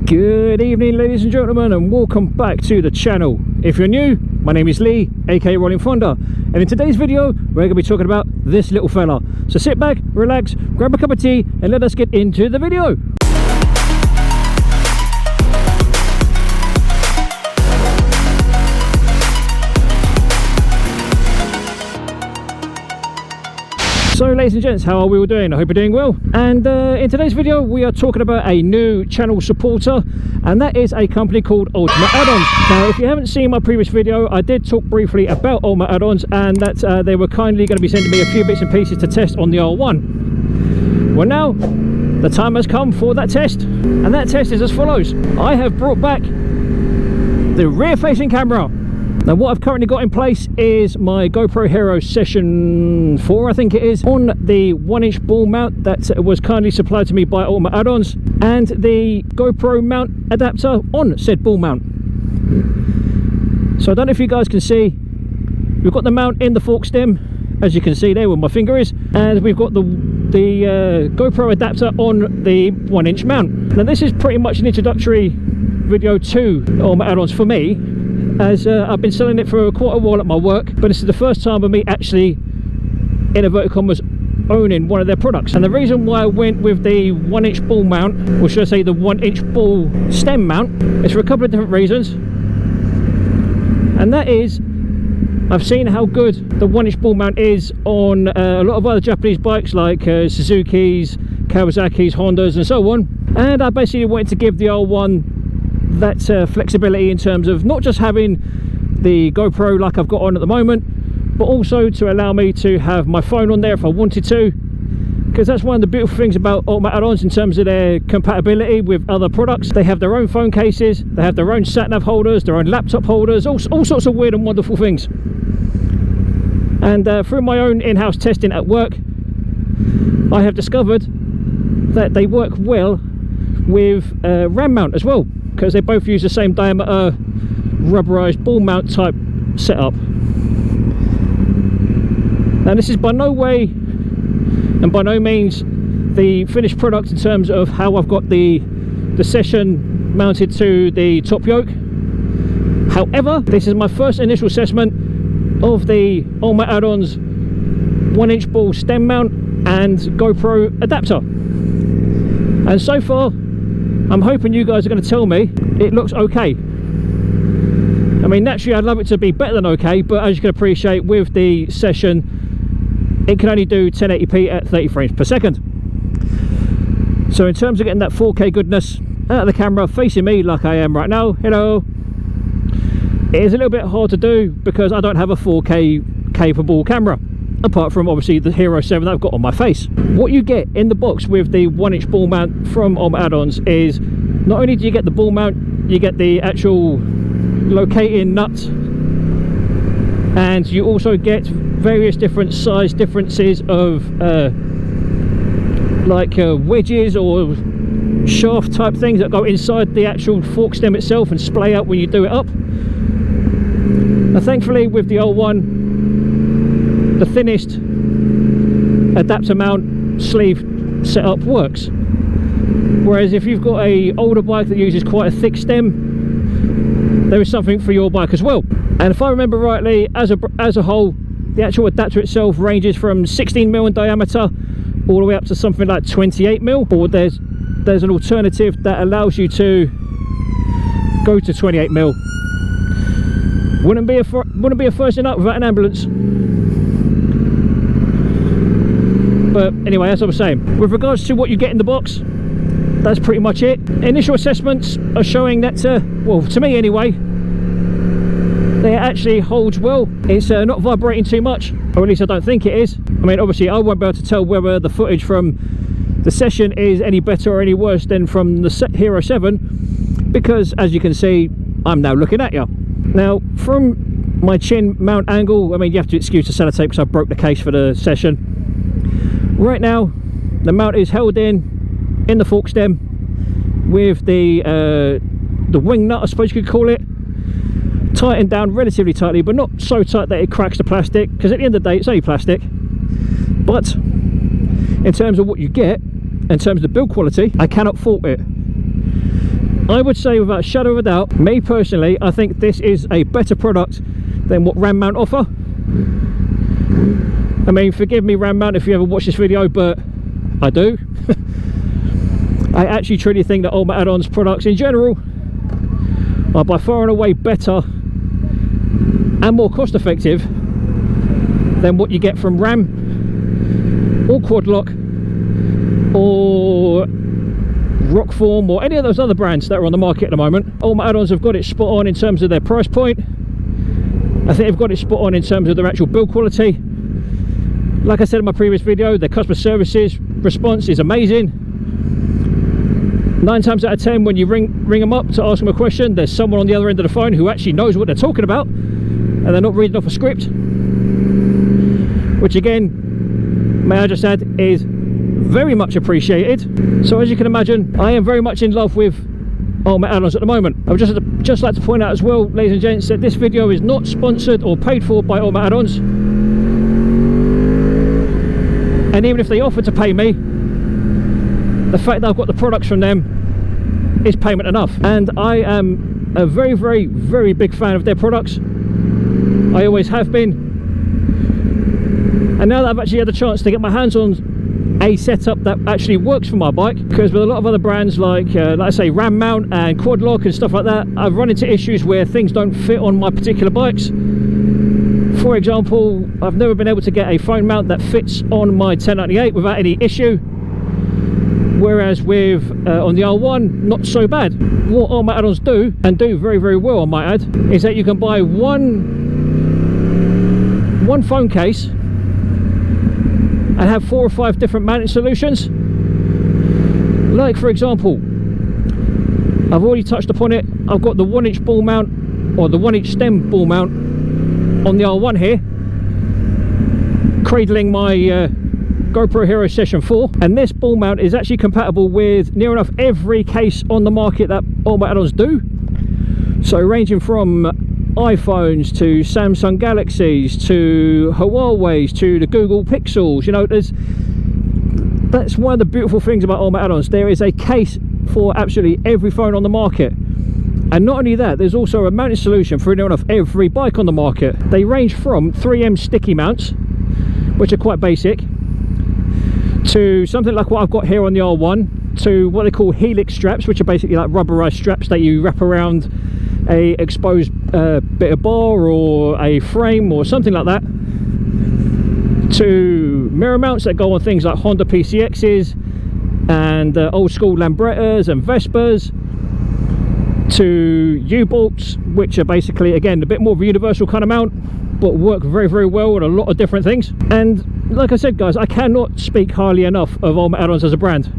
Good evening, ladies and gentlemen, and welcome back to the channel. If you're new, my name is Lee, aka Rollin Thunder, and in today's video we're going to be talking about this little fella. So sit back, relax, grab a cup of tea, and let us get into the video. So ladies and gents, how are we all doing? I hope you're doing well. And in today's video we are talking about a new channel supporter, and that is a company called UltimateAddOns. Now if you haven't seen my previous video, I did talk briefly about UltimateAddOns and that they were kindly going to be sending me a few bits and pieces to test on the R1. Well, now the time has come for that test, and that test is as follows. I have brought back the rear facing camera. Now what I've currently got in place is my GoPro Hero Session 4, I think it is, on the 1-inch ball mount that was kindly supplied to me by UltimateAddOns, and the GoPro mount adapter on said ball mount. So I don't know if you guys can see, we've got the mount in the fork stem, as you can see there where my finger is, and we've got the GoPro adapter on the 1-inch mount. Now this is pretty much an introductory video to UltimateAddOns for me, as I've been selling it for quite a while at my work, but this is the first time of me actually, in inverted commas, owning one of their products. And the reason why I went with the 1-inch ball mount, or should I say the 1-inch ball stem mount, is for a couple of different reasons. And that is, I've seen how good the 1-inch ball mount is on a lot of other Japanese bikes like Suzuki's, Kawasaki's, Hondas and so on, and I basically wanted to give the R1 that flexibility in terms of not just having the GoPro like I've got on at the moment, but also to allow me to have my phone on there if I wanted to, because that's one of the beautiful things about UltimateAddOns in terms of their compatibility with other products. They have their own phone cases, they have their own sat-nav holders, their own laptop holders, all sorts of weird and wonderful things. And through my own in-house testing at work, I have discovered that they work well with RAM mount as well, because they both use the same diameter rubberized ball mount type setup. Now this is by no way and by no means the finished product in terms of how I've got the Session mounted to the top yoke. However, this is my first initial assessment of the UltimateAddOns 1-inch ball stem mount and GoPro adapter, and so far I'm hoping you guys are going to tell me it looks okay. I mean, naturally I'd love it to be better than okay, but as you can appreciate with the Session, it can only do 1080p at 30 frames per second. So in terms of getting that 4K goodness out of the camera facing me like I am right now, hello, it is a little bit hard to do because I don't have a 4K capable camera, apart from obviously the Hero 7 that I've got on my face. What you get in the box with the 1-inch ball mount from UltimateAddOns is, not only do you get the ball mount, you get the actual locating nut, and you also get various different size differences of wedges or shaft type things that go inside the actual fork stem itself and splay out when you do it up. Now thankfully with the R1, the thinnest adapter mount sleeve setup works, whereas if you've got a older bike that uses quite a thick stem, there is something for your bike as well. And if I remember rightly, as a whole, the actual adapter itself ranges from 16mm in diameter all the way up to something like 28mm, or there's an alternative that allows you to go to 28mm. Wouldn't be a first in up without an ambulance. But anyway, as I was saying, with regards to what you get in the box, that's pretty much it. Initial assessments are showing that, well, to me anyway, it actually holds well. It's not vibrating too much, or at least I don't think it is. I mean, obviously I won't be able to tell whether the footage from the Session is any better or any worse than from the Hero 7, because as you can see, I'm now looking at you. Now, from my chin mount angle, I mean, you have to excuse the sellotape because I broke the case for the Session. Right now, the mount is held in the fork stem with the wing nut, I suppose you could call it, tightened down relatively tightly, but not so tight that it cracks the plastic, because at the end of the day it's only plastic. But in terms of what you get, in terms of the build quality, I cannot fault it. I would say without a shadow of a doubt, me personally, I think this is a better product than what RAM Mount offer. I mean, forgive me RAM Mount if you ever watch this video, but I do. I actually truly think that UltimateAddOns products in general are by far and away better and more cost effective than what you get from RAM or Quadlock or Rockform or any of those other brands that are on the market at the moment. UltimateAddOns have got it spot on in terms of their price point. I think they've got it spot on in terms of their actual build quality. Like I said in my previous video, their customer services response is amazing. 9 times out of 10 when you ring them up to ask them a question, there's someone on the other end of the phone who actually knows what they're talking about and they're not reading off a script, which again, may I just add, is very much appreciated. So as you can imagine, I am very much in love with UltimateAddOns at the moment. I would just like to point out as well, ladies and gents, that this video is not sponsored or paid for by UltimateAddOns, and even if they offer to pay me, the fact that I've got the products from them is payment enough. And I am a very, very, very big fan of their products. I always have been, and now that I've actually had the chance to get my hands on a setup that actually works for my bike, because with a lot of other brands like I say RAM Mount and Quadlock and stuff like that, I've run into issues where things don't fit on my particular bikes. For example, I've never been able to get a phone mount that fits on my 1098 without any issue, whereas with on the R1, not so bad. What UltimateAddOns do, and do very, very well I might add, is that you can buy one phone case and have 4 or 5 different mounting solutions. Like for example, I've already touched upon it, I've got the 1-inch ball mount, or the 1-inch stem ball mount on the R1 here, cradling my GoPro Hero Session 4, and this ball mount is actually compatible with near enough every case on the market that UltimateAddOns do. So ranging from iPhones to Samsung Galaxies to Huawei's to the Google Pixels, you know, that's one of the beautiful things about UltimateAddOns. There is a case for absolutely every phone on the market. And not only that, there's also a mounting solution for near enough every bike on the market. They range from 3M sticky mounts, which are quite basic, to something like what I've got here on the R1, to what they call helix straps, which are basically like rubberized straps that you wrap around a exposed bit of bar or a frame or something like that, to mirror mounts that go on things like Honda PCXs and old school Lambrettas and Vespas, to U-bolts, which are basically again a bit more of a universal kind of mount, but work very, very well with a lot of different things. And like I said, guys, I cannot speak highly enough of UltimateAddOns as a brand.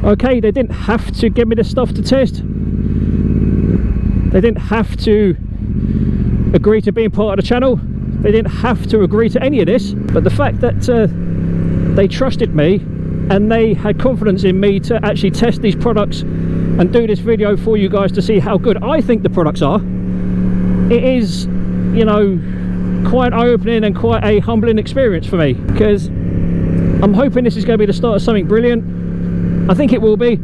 Okay, they didn't have to give me this stuff to test, they didn't have to agree to being part of the channel, they didn't have to agree to any of this, but the fact that they trusted me and they had confidence in me to actually test these products and do this video for you guys to see how good I think the products are, it is, you know, quite eye-opening and quite a humbling experience for me, because I'm hoping this is going to be the start of something brilliant. I think it will be.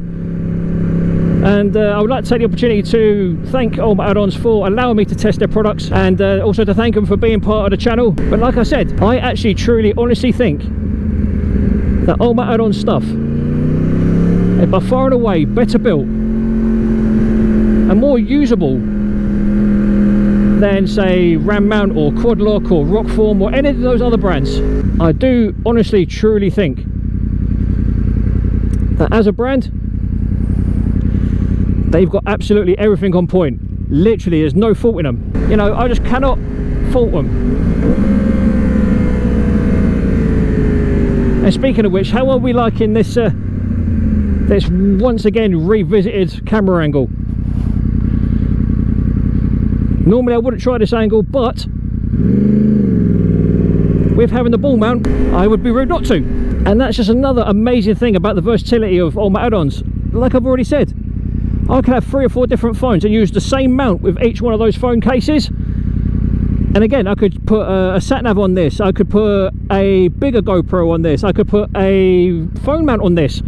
And I would like to take the opportunity to thank UltimateAddOns for allowing me to test their products, and also to thank them for being part of the channel. But like I said, I actually truly honestly think that UltimateAddOns stuff is by far and away better built and more usable than say RAM Mount or Quadlock or Rockform or any of those other brands. I do honestly truly think that as a brand, they've got absolutely everything on point. Literally, there's no fault in them. You know, I just cannot fault them. And speaking of which, how are we liking this this once again revisited camera angle? Normally I wouldn't try this angle, but with having the ball mount, I would be rude not to. And that's just another amazing thing about the versatility of UltimateAddOns. Like I've already said, I could have 3 or 4 different phones and use the same mount with each one of those phone cases. And again, I could put a sat-nav on this, I could put a bigger GoPro on this, I could put a phone mount on this,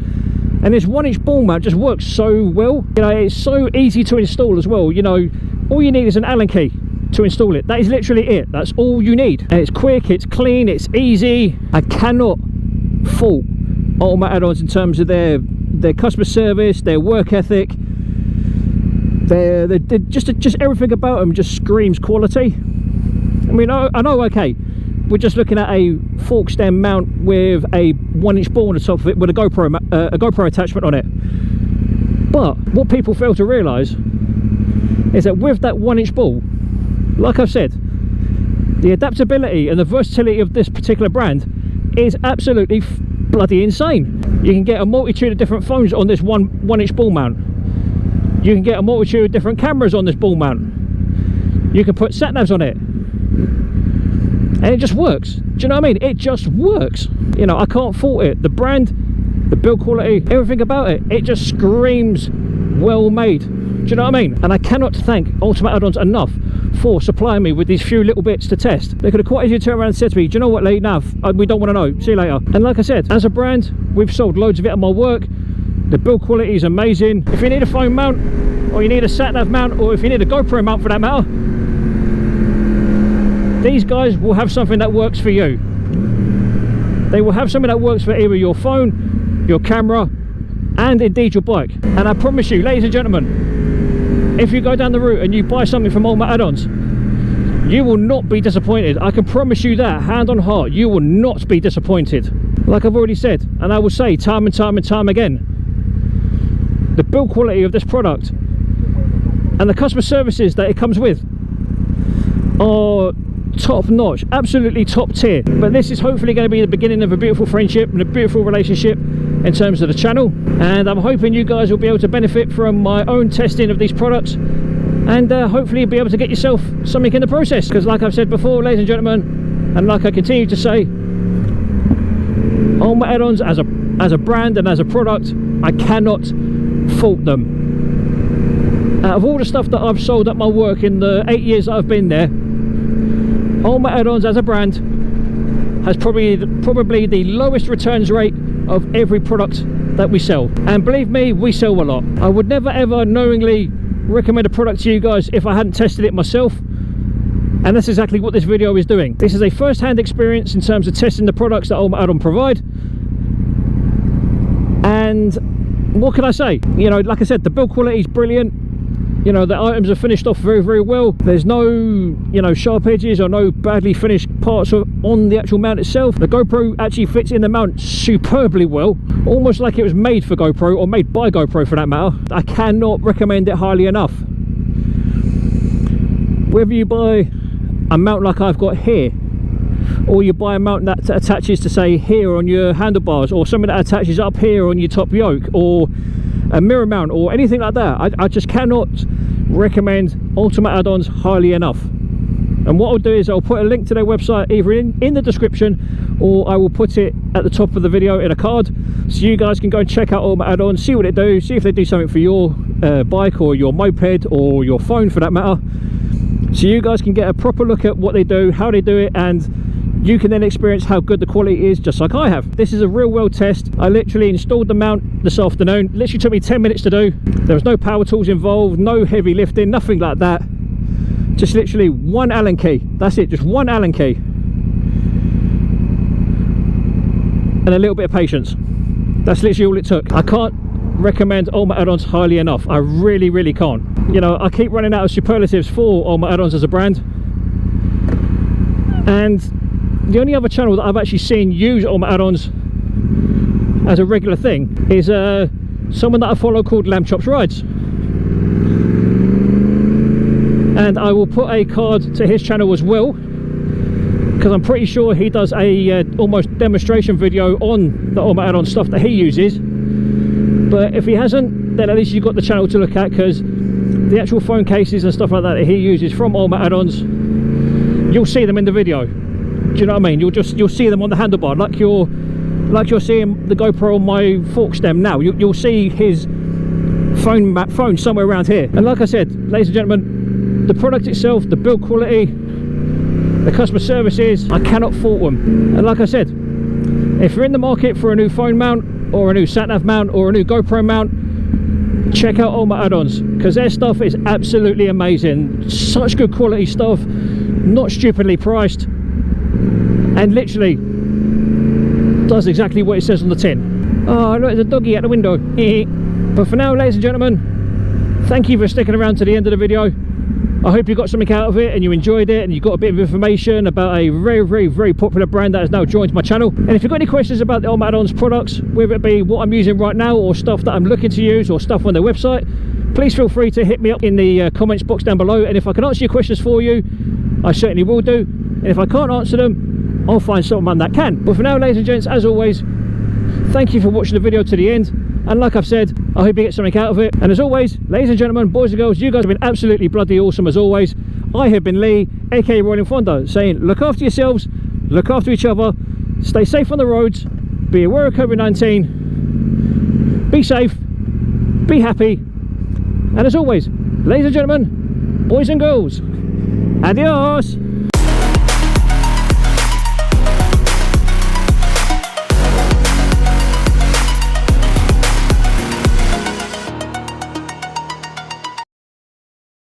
And this 1-inch ball mount just works so well. You know, it's so easy to install as well. You know, all you need is an Allen key to install it. That is literally it. That's all you need. And it's quick, it's clean, it's easy. I cannot fault Ultimate Add-Ons in terms of their customer service, their work ethic. They're just everything about them just screams quality. I mean, I know, okay, we're just looking at a fork stem mount with a 1-inch ball on the top of it with a GoPro attachment on it. But what people fail to realise is that with that 1-inch ball, like I've said, the adaptability and the versatility of this particular brand is absolutely bloody insane. You can get a multitude of different phones on this 1-inch ball mount. You can get a multitude of different cameras on this ball mount. You can put sat navs on it. And it just works. Do you know what I mean? It just works. You know, I can't fault it. The brand, the build quality, everything about it, it just screams well made. Do you know what I mean? And I cannot thank Ultimate Add-Ons enough for supplying me with these few little bits to test. They could have quite easily turned around and said to me, do you know what, Lee? No, we don't want to know. See you later. And like I said, as a brand, we've sold loads of it at my work. The build quality is amazing. If you need a phone mount, or you need a sat nav mount, or if you need a GoPro mount for that matter, these guys will have something that works for you. They will have something that works for either your phone, your camera, and indeed your bike. And I promise you, ladies and gentlemen, if you go down the route and you buy something from Ultimate Add-Ons, you will not be disappointed. I can promise you that, hand on heart, you will not be disappointed. Like I've already said, and I will say time and time and time again, the build quality of this product and the customer services that it comes with are top notch, absolutely top tier. But this is hopefully going to be the beginning of a beautiful friendship and a beautiful relationship in terms of the channel, and I'm hoping you guys will be able to benefit from my own testing of these products, and hopefully be able to get yourself something in the process. Because like I've said before, ladies and gentlemen, and like I continue to say, Ultimate Add-Ons as a brand and as a product, I cannot fault them. Out of all the stuff that I've sold at my work in the 8 years that I've been there, Ultimate Add-Ons as a brand has probably the lowest returns rate of every product that we sell. And believe me, we sell a lot. I would never ever knowingly recommend a product to you guys if I hadn't tested it myself, and that's exactly what this video is doing. This is a first-hand experience in terms of testing the products that Ultimate Add-On provide. And what can I say? You know, like I said, the build quality is brilliant. You know, the items are finished off very, very well. There's no, you know, sharp edges or no badly finished parts on the actual mount itself. The GoPro actually fits in the mount superbly well, almost like it was made for GoPro, or made by GoPro for that matter. I cannot recommend it highly enough. Whether you buy a mount like I've got here, or you buy a mount that attaches to, say, here on your handlebars, or something that attaches up here on your top yoke, or a mirror mount, or anything like that, I just cannot recommend Ultimate Add-Ons highly enough. And what I'll do is I'll put a link to their website either in the description, or I will put it at the top of the video in a card, so you guys can go and check out Ultimate Add-Ons, see what it do, see if they do something for your bike or your moped or your phone for that matter, so you guys can get a proper look at what they do, how they do it, and you can then experience how good the quality is, just like I have. This is a real world test. I literally installed the mount this afternoon. Literally took me 10 minutes to do. There was no power tools involved, no heavy lifting, nothing like that. Just literally one Allen key. That's it, just one Allen key. And a little bit of patience. That's literally all it took. I can't recommend Ultimate Add-Ons highly enough. I really, really can't. You know, I keep running out of superlatives for Ultimate Add-Ons as a brand. And the only other channel that I've actually seen use Ultimate Add-Ons as a regular thing is someone that I follow called Lamb Chops Rides. And I will put a card to his channel as well, because I'm pretty sure he does a almost demonstration video on the Ultimate Add-On stuff that he uses. But if he hasn't, then at least you've got the channel to look at, because the actual phone cases and stuff like that he uses from Ultimate Add-Ons, you'll see them in the video. Do you know what I mean? You'll see them on the handlebar, like you're seeing the GoPro on my fork stem now. You'll see his phone somewhere around here. And like I said, ladies and gentlemen, the product itself, the build quality, the customer services, I cannot fault them. And like I said, if you're in the market for a new phone mount, or a new sat-nav mount or a new GoPro mount, check out UltimateAddOns, because their stuff is absolutely amazing. Such good quality stuff, not stupidly priced, and literally does exactly what it says on the tin. Oh look, there's a doggy at the window. But for now, ladies and gentlemen, thank you for sticking around to the end of the video. I hope you got something out of it and you enjoyed it, and you got a bit of information about a very popular brand that has now joined my channel. And if you've got any questions about the UltimateAddOns products, whether it be what I'm using right now or stuff that I'm looking to use or stuff on their website, please feel free to hit me up in the comments box down below, and if I can answer your questions for you, I certainly will do. And if I can't answer them, I'll find someone that can. But for now, ladies and gents, as always, thank you for watching the video to the end. And like I've said, I hope you get something out of it. And as always, ladies and gentlemen, boys and girls, you guys have been absolutely bloody awesome as always. I have been Lee, aka Rollin Thunder, saying look after yourselves, look after each other, stay safe on the roads, be aware of COVID-19, be safe, be happy, and as always, ladies and gentlemen, boys and girls, adios!